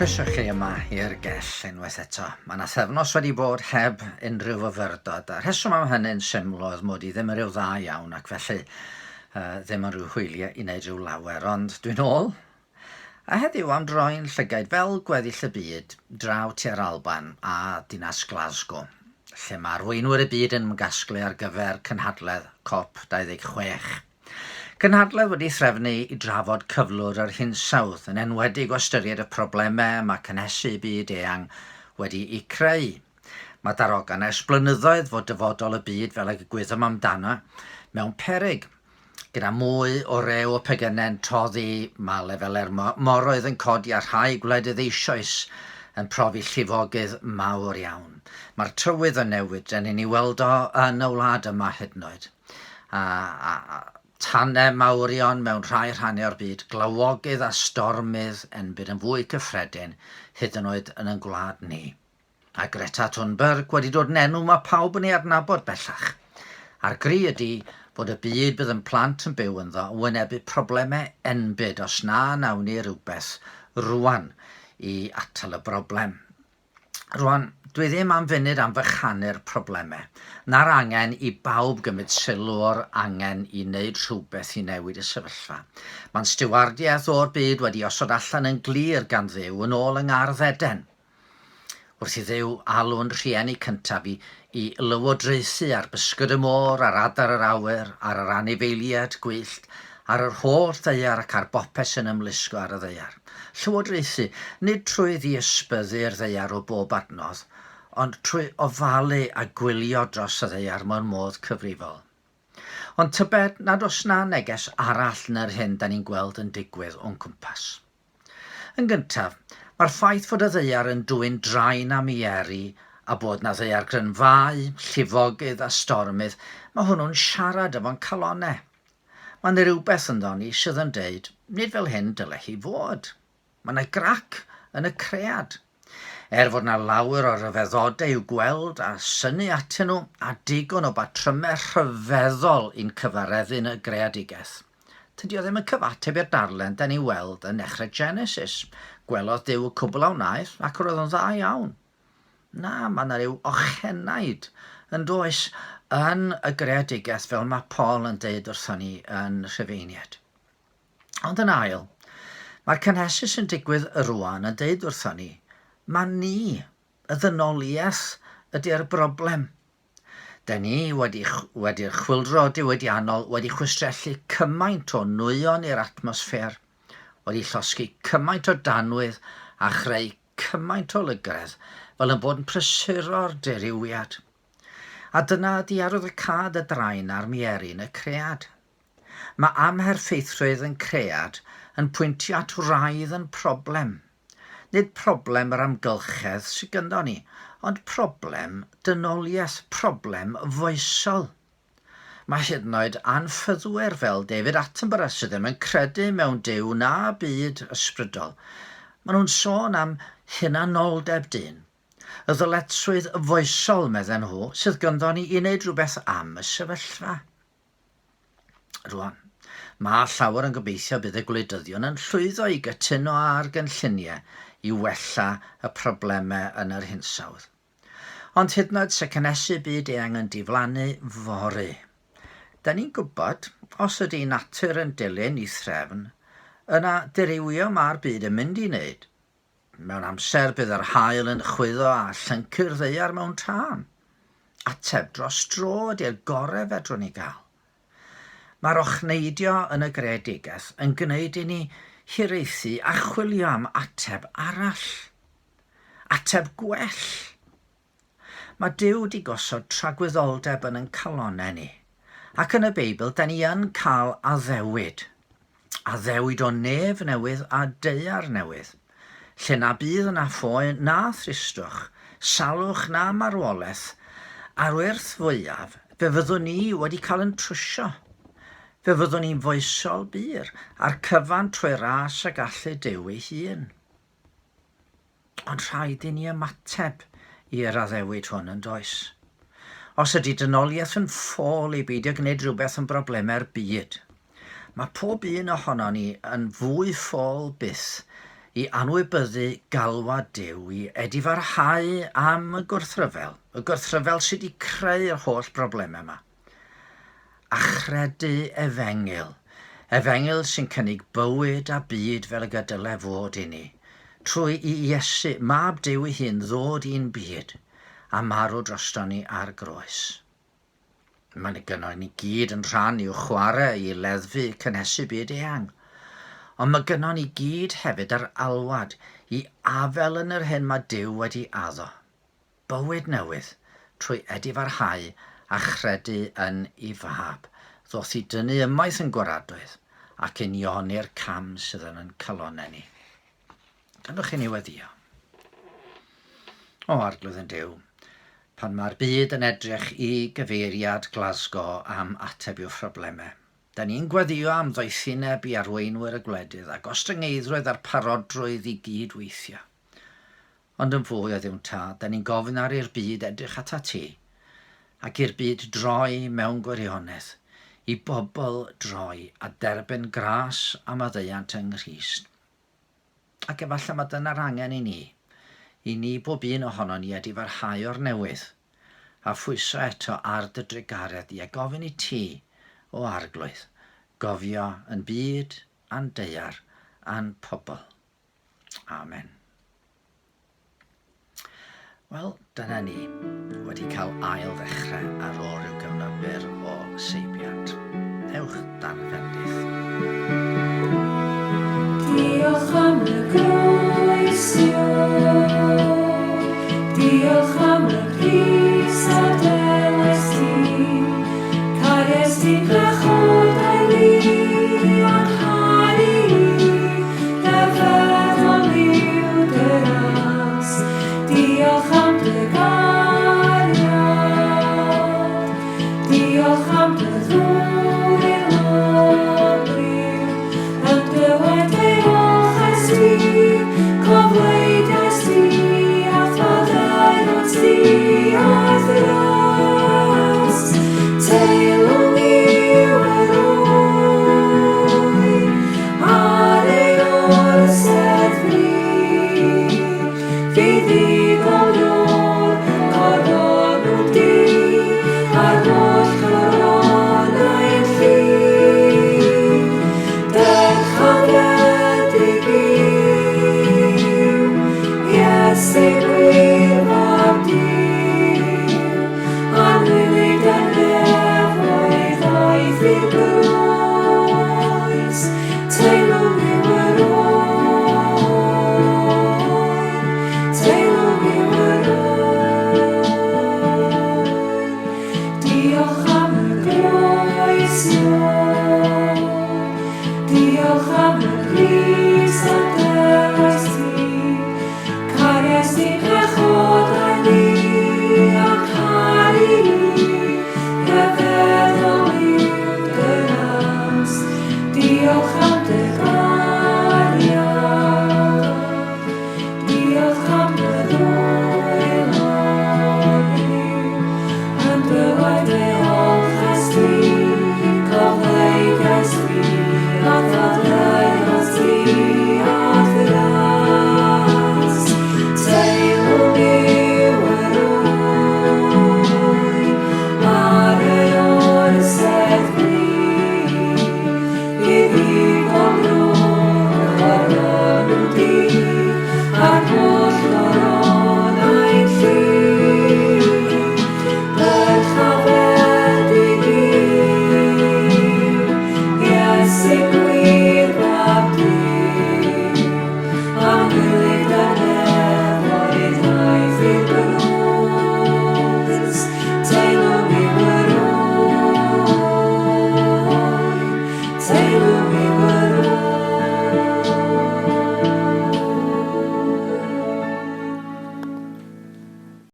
Croeso chi yma i'r Gell unwaith eto. Mae yna thefnos wedi bod heb unrhyw Myfyrdod. A rheswm am hynny'n syml oedd mod i ddim yn rhyw dda iawn ac felly ddim yn rhyw hwyliau i wneud rhyw lawer. Ond dwi'n ôl. A heddiw am droi'n llygaid fel gweddill y byd draw tua'r Alban a dinas Glasgow, lle mae arweinwyr y byd yn gasglu ar gyfer cynhadledd COP26. Nghynhadledd wedi threfnu i drafod cyflwr yr hinsawdd yn enwedig o ystyried y problemau mae cynhesu byd eang wedi eu creu. Mae darogan ers blynyddoedd fod dyfodol y byd fel y gwyddom amdano mewn peryg. Gyda mwy o rew o pegynau'n toddi, mae lefelau'r moroedd yn codi a rhai gwledydd eisoes yn profi llifogydd mawr iawn. Mae'r trywydd yn newid yn ei weld o yn y wlad yma hyd yn oed. Tannau mawrion mewn rhai rhannau o'r byd, glawogydd a stormydd yn byd yn fwy cyffredin hyd yn oed yn ein gwlad ni. A Greta Thunberg wedi dod yn enw mae pawb yn ei adnabod bellach. A'r gri ydy bod y byd bydd yn plant yn byw ynddo yn wynebu problemau enbyd os na nawn ni rhywbeth rwan i atal y broblem. Rwan, dwi ddim am funud am fychanu'r problemau. Na'r angen i bawb gymryd sylw o'r angen i wneud rhywbeth i newid y sefyllfa. Mae'n stiwardiaeth o'r byd wedi osod allan yn glir gan Dduw yn ôl yng Ngardd Eden. Wrth i Dduw alw'n rhieni cyntaf i lywodraethu ar bysgod y môr, ar adar yr awyr, ar yr anifeiliaid gwyllt, ar yr holl ddeiar ac ar bopeth yn ymlusgo ar y ddeiar. Llywodraethu nid trwy ddisbyddu'r ddeiar o bob adnodd, ond trwy ofalu a gwylio dros y ddeiar mewn modd cyfrifol. Ond tybed nad oes na neges arall na'r hyn da ni'n gweld yn digwydd o'n cwmpas. Yn gyntaf, mae'r ffaith fod y ddeiar yn dwyn draen am ei eri a bod na ddeiar grynfau, llifogydd a stormydd, mae hwnnw'n siarad efo'n calonnau. Mae'n rhywbeth ynddo ni sydd yn deud, nid fel hyn dyle hi fod. Mae yna grac yn y cread. Fod yna lawer o ryfeddodau i'w gweld a syni atyn nhw a digon o batrymau rhyfeddol i'n cyfareddu'n y greadigaeth. Tydi o ddim yn cyfateb i'r darlen da ni weld yn dechrau Genesis. Gwelodd Duw y cwbl a wnaeth ac roedd o'n dda iawn. Na, mae yna ryw ochenaid yn does yn y greadigaeth fel mae Paul yn deud wrthon ni yn Rhufeiniaid. Ond yn ail, mae'r cynhesu sy'n digwydd rwan yn deud wrthon ni, mae ni, y ddynoliaeth, ydy'r broblem. Da ni wedi'r chwyldro diwydiannol wedi chwistrellu cymaint o nwyon i'r atmosffer, wedi llosgu cymaint o danwydd a chreu cymaint o lygredd fel yn bod yn prysuro'r diriwiad. A dyna ydi arwyddocad y draen a'r mierin y cread. Mae amherffeithrwydd yn cread yn pwyntio at wraidd yn problem. Nid problem yr amgylchedd sydd gyda ni, ond problem dynoliaeth, problem foesol. Mae hyd yn oed anffyddwyr fel David Attenborough sydd ddim yn credu mewn Duw na byd ysbrydol. Maen nhw'n sôn am hunanoldeb dyn. Y ddyletswydd foesol, medden nhw, sydd gyda ni i wneud rhywbeth am y sefyllfa. Rwan, mae llawer yn gobeithio bydd y gwleidyddion yn llwyddo i gytuno ar gynlluniau i wella y problemau yn yr hinsawdd. Ond hyd yn oed sy'n cynhesu byd eang yn diflannu fory. Da ni'n gwybod, os ydy natur yn dilyn i threfn, yna dirywio mae'r byd yn mynd i wneud. Mewn amser bydd yr haul yn chwyddo a llyncu'r ddeiar mewn tân. Ateb dros dro ydy'r gorau fedrwn ni gael. Mae'r ochneidio yn y greadigaeth yn gwneud i ni hiraethu a chwilio am ateb arall. Ateb gwell. Mae Duw wedi gosod tragwyddoldeb yn ein calonnau ni. Ac yn y Beibl, da ni yn cael addewid. Addewid o nef newydd a deiar newydd. Lle na bydd yna ffoi na thristwch, salwch na marwolaeth, a'r wrth fwyaf, fe fyddwn ni wedi cael yn trwsio. Fe fyddwn ni'n foesol byr a'r cyfan trwy ras a gallu Duw ei hun. Ond rhaid i ni ymateb i'r addewid hwn yn does. Os ydy dynoliaeth yn ffôl i beidio gwneud rhywbeth yn broblemau'r byd, mae pob un ohono ni yn fwy ffôl byth i anwybyddu galwad Duw i edifarhau am y gwrthryfel sydd wedi creu'r holl broblemau yma. A chredu efengil sy'n cynnig bywyd a byd fel y gydyle fod i ni, trwy i Iesu, mab Duw ei hun, ddod i'n byd a marw drosto ni ar groes. Mae'n gynno ni gyd yn rhan i'w chwarae i leddfu cynhesu byd eang. Ond mae gynno ni gyd hefyd ar alwad i afel yn yr hyn mae Duw wedi addo. Bywyd newydd trwy edifarhau a chredu yn ei fab, ddoth i dynnu ymaith yn gwaradwydd ac yn ioni'r cam sydd yn calonau ni. Gandwch chi niweddio. O arglwydd yn Duw, pan mae'r byd yn edrych i gyfeiriad Glasgow am ateb i'w phroblemau. Da ni'n gweddio am ddoethineb i arweinwyr y gwledydd ac ostryngeiddrwydd a'r parodrwydd i gydweithio. Ond yn fwy o Dduw'n Tad, da ni'n gofyn ar i'r byd edrych ata ti, ac i'r byd droi mewn gwirionedd, i bobl droi a derbyn gras a maddeuant yng Nghrist. Ac efallai mae dyna'r angen i ni bob un ohono ni edifarhau o'r newydd, a phwyso eto ar dy drigaredd i a gofyn i ti o arglwydd, gofio yn byd, a'n deiar, a'n pobl. Amen. Wel, dyna ni wedi cael ail ddechrau ar ôl ryw gyfnod byr o seibiant. Ewch darfendydd. Diolch am y groesio, diolch am y pris a deles ti, caries ti gwachodd ai li a'n hau, defedd o liw dy ras. Diolch am dy gariad, diolch am dy ddŵr i'r lobliw, yn dywed ei olchais ti, cofleidiais ti, a thaddeuons ti a thras. Teilwng i'w yr wy, ar ei orsedd fi.